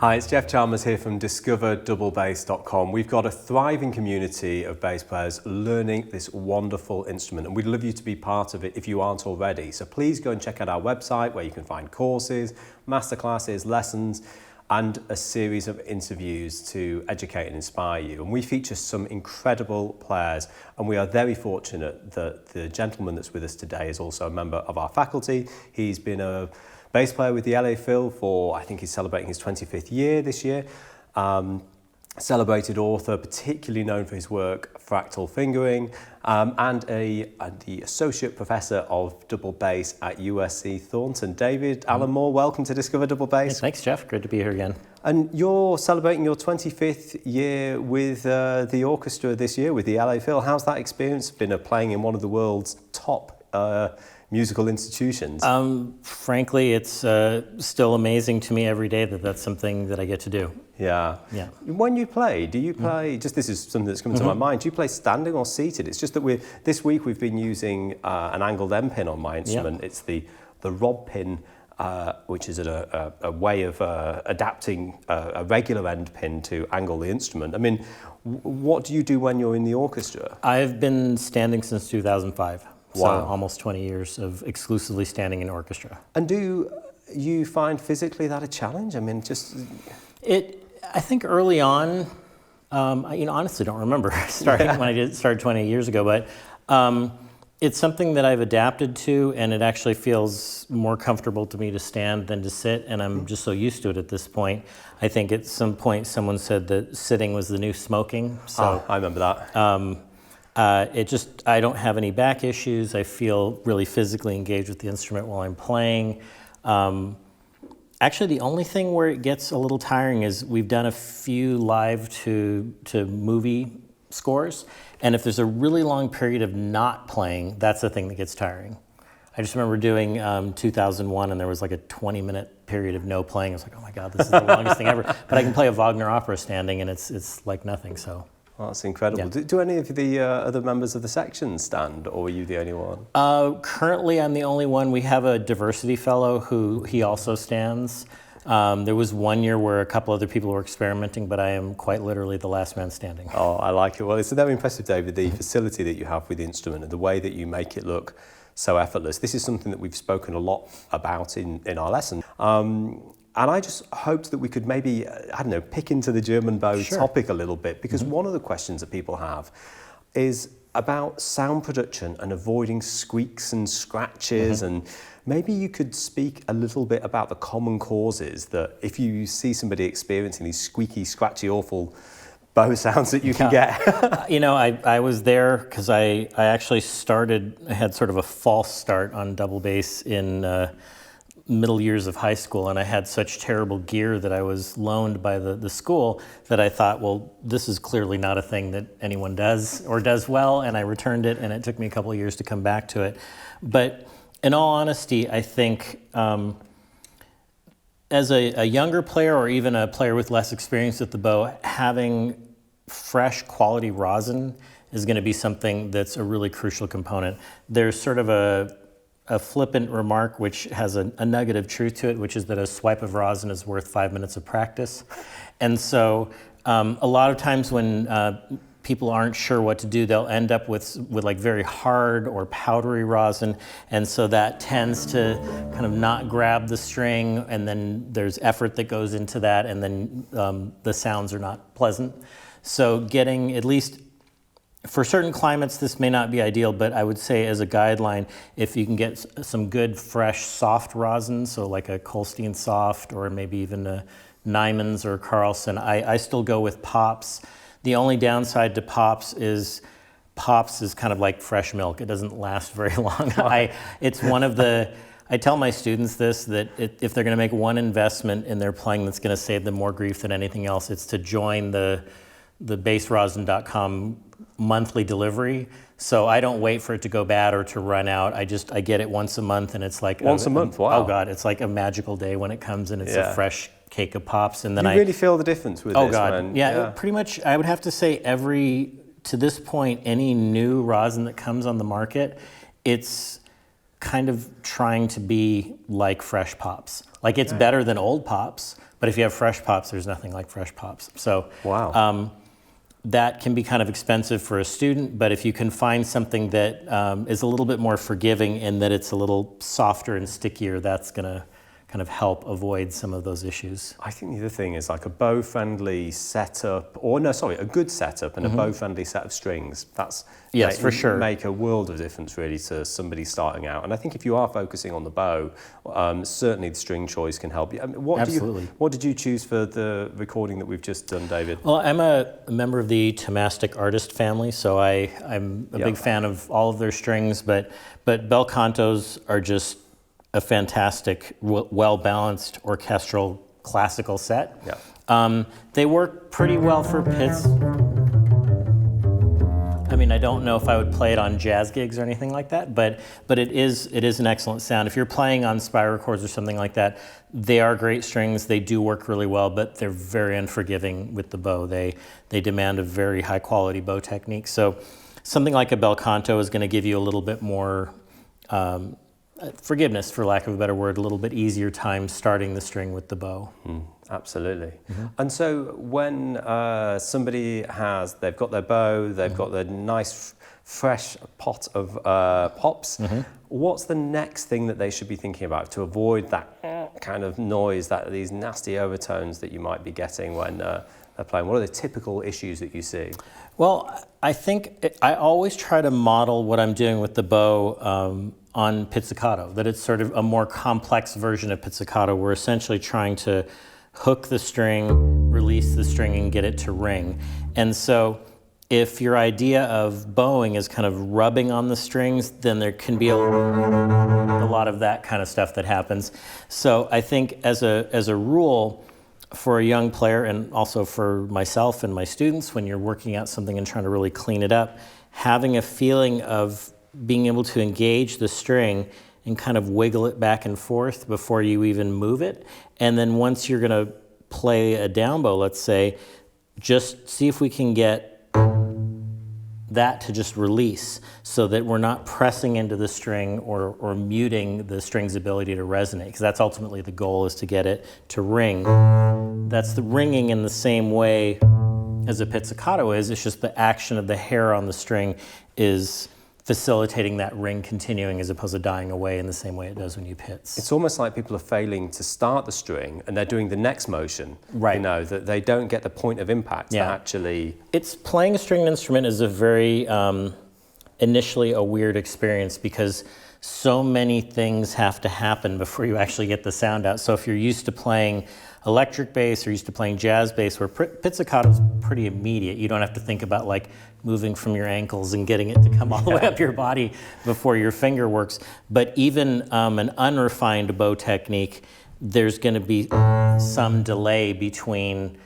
Hi, it's Jeff Chalmers here from discoverdouble-bass.com. We've got a thriving community of bass players learning this wonderful instrument, and we'd love you to be part of it if you aren't already. So please go and check out our website where you can find courses, masterclasses, lessons, and a series of interviews to educate and inspire you. And we feature some incredible players, and we are very fortunate that the gentleman that's with us today is also a member of our faculty. He's been a bass player with the LA Phil for, I think he's celebrating his 25th year this year. Celebrated author, particularly known for his work Fractal Fingering, and the Associate Professor of Double Bass at USC Thornton. David Allen Moore, welcome to Discover Double Bass. Hey, thanks, Jeff. Good to be here again. And you're celebrating your 25th year with the orchestra this year with the LA Phil. How's that experience been playing in one of the world's top musical institutions? Frankly, it's still amazing to me every day that that's something that I get to do. Yeah. When you play, do you play, just this is something that's coming to my mind, do you play standing or seated? It's just that this week we've been using an angled end pin on my instrument. It's the rod pin, which is a way of adapting a regular end pin to angle the instrument. I mean, what do you do when you're in the orchestra? I've been standing since 2005. So Wow. almost 20 years of exclusively standing in orchestra. And do you find physically that a challenge? I mean, I think early on, I honestly don't remember starting when I started 20 years ago, but it's something that I've adapted to, and it actually feels more comfortable to me to stand than to sit, and I'm just so used to it at this point. I think at some point someone said that sitting was the new smoking. So I remember that. I don't have any back issues. I feel really physically engaged with the instrument while I'm playing. Actually, the only thing where it gets a little tiring is we've done a few live to movie scores, and if there's a really long period of not playing, that's the thing that gets tiring. I just remember doing 2001, and there was like a 20-minute period of no playing. I was like, oh my God, this is the longest thing ever. But I can play a Wagner opera standing, and it's like nothing, so. Well, that's incredible. Yeah. Do any of the other members of the section stand, or were you the only one? Currently, I'm the only one. We have a diversity fellow who he also stands. There was one year where a couple other people were experimenting, but I am quite literally the last man standing. Oh, I like it. Well, it's very impressive, David, the facility that you have with the instrument and the way that you make it look so effortless. This is something that we've spoken a lot about in our lesson. And I just hoped that we could maybe, pick into the German bow topic a little bit, because one of the questions that people have is about sound production and avoiding squeaks and scratches. And maybe you could speak a little bit about the common causes that if you see somebody experiencing these squeaky, scratchy, awful bow sounds that you can get. I was there because I actually I had sort of a false start on double bass in middle years of high school, and I had such terrible gear that I was loaned by the school that I thought, well, this is clearly not a thing that anyone does or does well, and I returned it, and it took me a couple of years to come back to it. But in all honesty, I think as a younger player or even a player with less experience with the bow, having fresh quality rosin is going to be something that's a really crucial component. There's sort of a flippant remark which has a nugget of truth to it, which is that a swipe of rosin is worth 5 minutes of practice. And so a lot of times when people aren't sure what to do, they'll end up with like very hard or powdery rosin, and so that tends to kind of not grab the string, and then there's effort that goes into that, and then the sounds are not pleasant. So getting, at least for certain climates, this may not be ideal, but I would say as a guideline, if you can get some good, fresh, soft rosin, so like a Kolstein soft or maybe even a Nyman's or Carlson, I still go with Pops. The only downside to Pops is kind of like fresh milk. It doesn't last very long. It's one of the, I tell my students this, that if they're gonna make one investment in their playing that's gonna save them more grief than anything else, it's to join the bassrosin.com monthly delivery. So I don't wait for it to go bad or to run out. I get it once a month, and it's like once a month. Wow. Oh God, it's like a magical day when it comes and it's a fresh cake of Pops. And then you really feel the difference with this. Oh God, yeah. Pretty much. I would have to say to this point, any new rosin that comes on the market, it's kind of trying to be like fresh Pops. Like it's better than old Pops, But if you have fresh pops, there's nothing like fresh pops. So Wow. that can be kind of expensive for a student, but if you can find something that is a little bit more forgiving in that it's a little softer and stickier, that's going to kind of help avoid some of those issues. I think the other thing is like a bow-friendly setup, or no, sorry, a good setup and a bow-friendly set of strings. That's Yes, for sure. Make a world of difference really to somebody starting out. And I think if you are focusing on the bow, certainly the string choice can help you. I mean, Absolutely. What did you choose for the recording that we've just done, David? Well, I'm a member of the Tomastic artist family, so I'm a big fan of all of their strings, but bel cantos are just a fantastic, well-balanced orchestral classical set. Yeah. They work pretty well for pits. I mean, I don't know if I would play it on jazz gigs or anything like that, but it is an excellent sound. If you're playing on spiral chords or something like that, they are great strings. They do work really well, but they're very unforgiving with the bow. They demand a very high quality bow technique. So something like a bel canto is going to give you a little bit more forgiveness, for lack of a better word, a little bit easier time starting the string with the bow. Absolutely. And so when they've got their bow, they've got their nice fresh pot of pops, what's the next thing that they should be thinking about to avoid that kind of noise, these nasty overtones that you might be getting when they're playing? What are the typical issues that you see? Well, I think I always try to model what I'm doing with the bow on pizzicato, that it's sort of a more complex version of pizzicato. We're essentially trying to hook the string, release the string, and get it to ring. And so if your idea of bowing is kind of rubbing on the strings, then there can be a lot of that kind of stuff that happens. So I think as a rule, for a young player, and also for myself and my students, when you're working out something and trying to really clean it up, having a feeling of being able to engage the string and kind of wiggle it back and forth before you even move it. And then once you're going to play a down bow, let's say, just see if we can get that to just release so that we're not pressing into the string or muting the string's ability to resonate, because that's ultimately the goal, is to get it to ring. That's the ringing in the same way as a pizzicato is. It's just the action of the hair on the string is facilitating that ring continuing as opposed to dying away in the same way it does when you pizz. It's almost like people are failing to start the string and they're doing the next motion. Right. You know, that they don't get the point of impact that actually... It's playing a stringed instrument is a very, initially a weird experience, because so many things have to happen before you actually get the sound out. So if you're used to playing electric bass or used to playing jazz bass, where pizzicato is pretty immediate. You don't have to think about like moving from your ankles and getting it to come all the way up your body before your finger works. But even an unrefined bow technique, there's going to be some delay between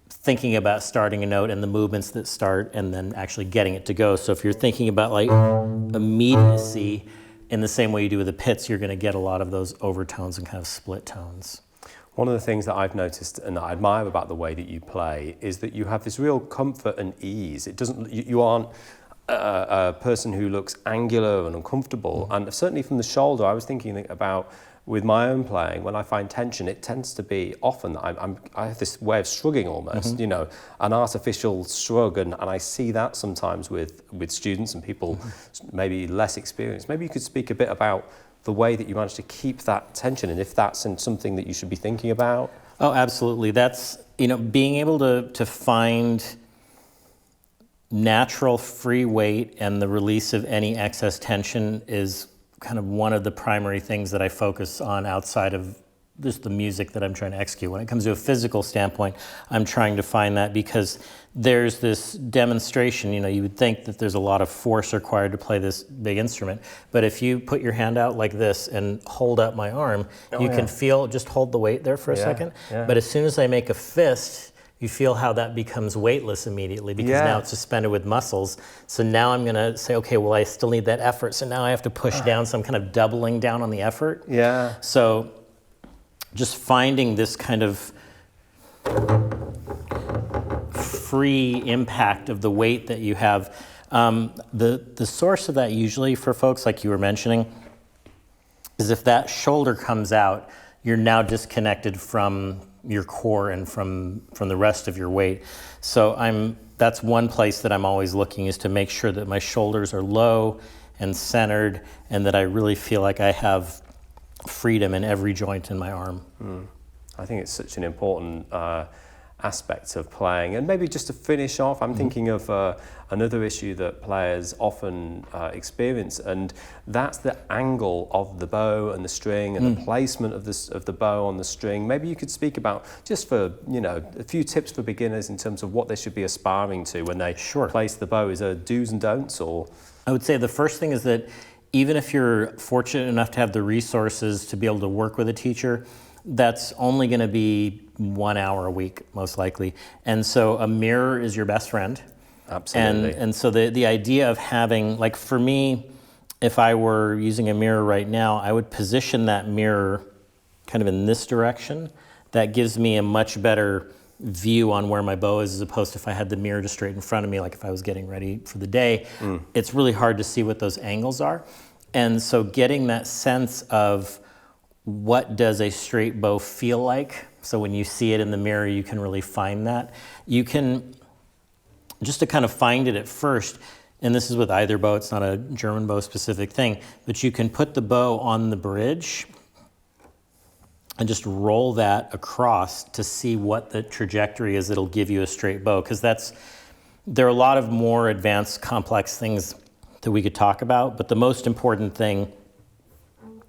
thinking about starting a note and the movements that start and then actually getting it to go. So if you're thinking about like immediacy in the same way you do with the pits, you're going to get a lot of those overtones and kind of split tones. One of the things that I've noticed and that I admire about the way that you play is that you have this real comfort and ease. It doesn't, you aren't a person who looks angular and uncomfortable. And certainly from the shoulder, I was thinking about with my own playing, when I find tension, it tends to be often that I have this way of shrugging almost, you know, an artificial shrug, and I see that sometimes with students and people maybe less experienced. Maybe you could speak a bit about the way that you manage to keep that tension, and if that's something that you should be thinking about. Oh, absolutely. That's, you know, being able to find natural free weight and the release of any excess tension is kind of one of the primary things that I focus on outside of just the music that I'm trying to execute. When it comes to a physical standpoint, I'm trying to find that, because there's this demonstration, you know, you would think that there's a lot of force required to play this big instrument, but if you put your hand out like this and hold up my arm, you can feel, just hold the weight there for a second, but as soon as I make a fist, you feel how that becomes weightless immediately, because now it's suspended with muscles. So now I'm going to say, okay, well, I still need that effort, so now I have to push down, so I'm kind of doubling down on the effort. Yeah. So just finding this kind of free impact of the weight that you have. The source of that usually for folks like you were mentioning is if that shoulder comes out, you're now disconnected from your core and from the rest of your weight. So that's one place that I'm always looking, is to make sure that my shoulders are low and centered, and that I really feel like I have freedom in every joint in my arm. I think it's such an important aspect of playing. And maybe just to finish off, I'm thinking of another issue that players often experience, and that's the angle of the bow and the string and the placement of the bow on the string. Maybe you could speak about, just for, a few tips for beginners in terms of what they should be aspiring to when they place the bow. Is there do's and don'ts? Or I would say the first thing is that even if you're fortunate enough to have the resources to be able to work with a teacher, that's only going to be 1 hour a week, most likely. And so a mirror is your best friend. Absolutely. And so the idea of having, like for me, if I were using a mirror right now, I would position that mirror kind of in this direction. That gives me a much better view on where my bow is, as opposed to if I had the mirror just straight in front of me, like if I was getting ready for the day. It's really hard to see what those angles are. And so getting that sense of what does a straight bow feel like, so when you see it in the mirror, you can really find that. You can, just to kind of find it at first, and this is with either bow, it's not a German bow specific thing, but you can put the bow on the bridge and just roll that across to see what the trajectory is that'll give you a straight bow. Because there are a lot of more advanced, complex things that we could talk about, but the most important thing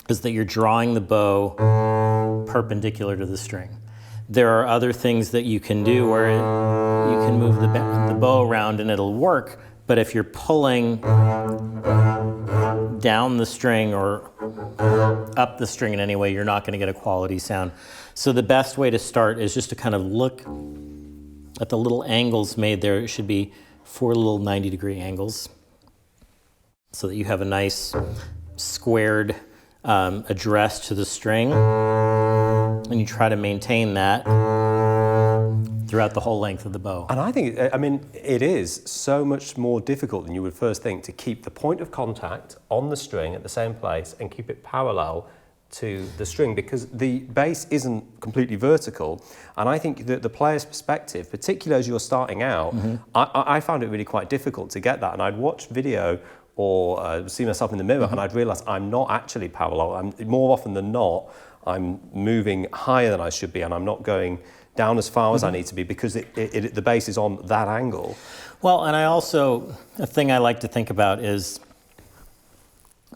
is that you're drawing the bow perpendicular to the string. There are other things that you can do where you can move the bow around and it'll work, but if you're pulling down the string or up the string in any way, you're not going to get a quality sound. So the best way to start is just to kind of look at the little angles made there. It should be 4 little 90-degree angles, so that you have a nice squared address to the string, and you try to maintain that throughout the whole length of the bow. And I think, it is so much more difficult than you would first think to keep the point of contact on the string at the same place and keep it parallel to the string, because the bass isn't completely vertical. And I think that the player's perspective, particularly as you're starting out, I found it really quite difficult to get that. And I'd watch video or see myself in the mirror, and I'd realise I'm not actually parallel. More often than not, I'm moving higher than I should be, and I'm not going down as far as I need to be, because the bass is on that angle. Well, and a thing I like to think about is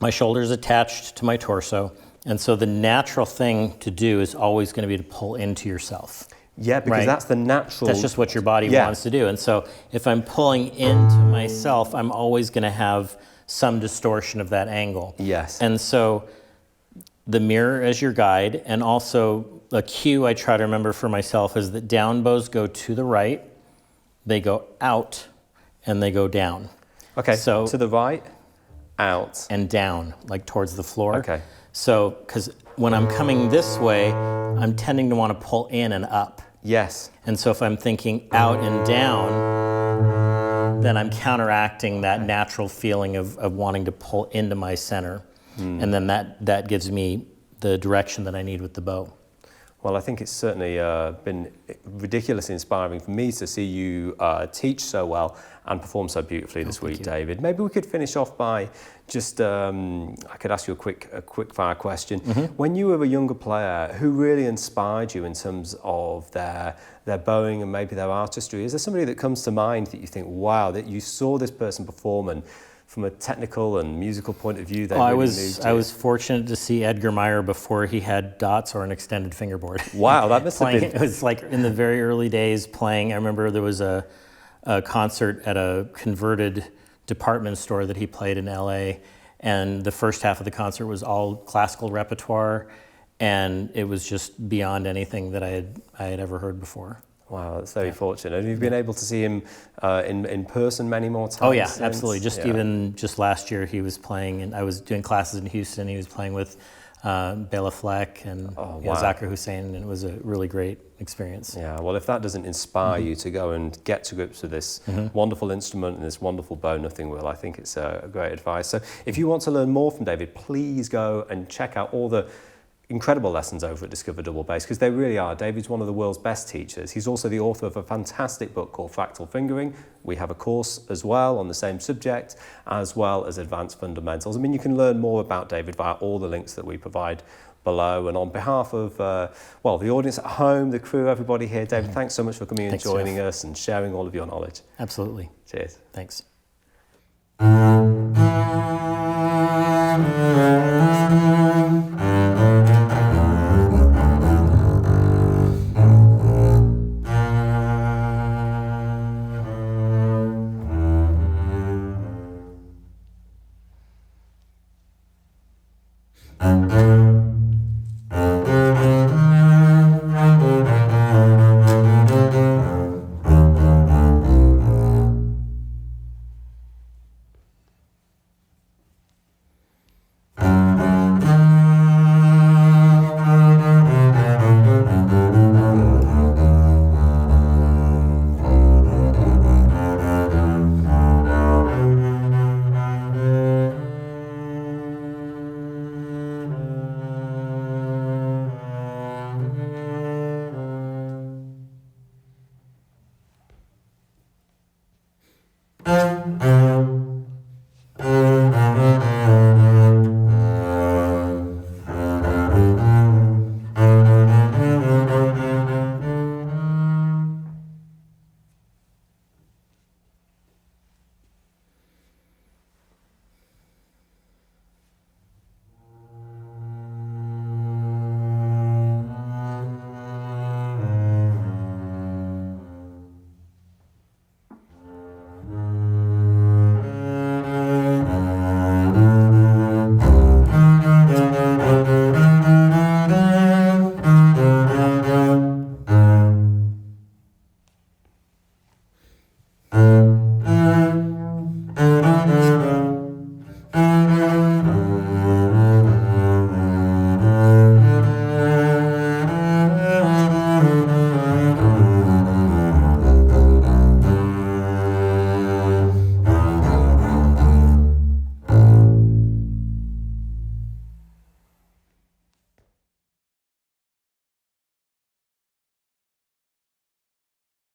my shoulder's attached to my torso, and so the natural thing to do is always going to be to pull into yourself. Yeah, because that's the natural... That's just what your body wants to do. And so if I'm pulling into myself, I'm always going to have some distortion of that angle. Yes. And so the mirror as your guide, and also a cue I try to remember for myself is that down bows go to the right, they go out, and they go down. Okay, so to the right, out. And down, like towards the floor. Okay. So, because when I'm coming this way, I'm tending to want to pull in and up. Yes. And so if I'm thinking out and down, then I'm counteracting that natural feeling of wanting to pull into my center. And then that gives me the direction that I need with the bow. Well, I think it's certainly been ridiculously inspiring for me to see you teach so well and perform so beautifully this week, David. Maybe we could finish off by just, I could ask you a quick fire question. When you were a younger player, who really inspired you in terms of their bowing and maybe their artistry? Is there somebody that comes to mind that you think, wow, that you saw this person perform, and from a technical and musical point of view, I was fortunate to see Edgar Meyer before he had dots or an extended fingerboard. Wow, that must have been... It was like in the very early days playing. I remember there was a concert at a converted department store that he played in LA, and the first half of the concert was all classical repertoire, and it was just beyond anything that I had ever heard before. Wow, that's very fortunate. And you've been able to see him in person many more times? Oh yeah, since? Absolutely. Even last year he was playing, and I was doing classes in Houston. He was playing with Bela Fleck and Zakir Hussain, and it was a really great experience. Yeah, well, if that doesn't inspire you to go and get to grips with this wonderful instrument and this wonderful bow, nothing will. I think it's a great advice. So if you want to learn more from David, please go and check out all the incredible lessons over at Discover Double Bass, because they really are. David's one of the world's best teachers. He's also the author of a fantastic book called Fractal Fingering. We have a course as well on the same subject, as well as Advanced Fundamentals. I mean, you can learn more about David via all the links that we provide below. And on behalf of, well, the audience at home, the crew, everybody here, David, thanks so much for coming and joining us and sharing all of your knowledge. Absolutely. Cheers. Thanks.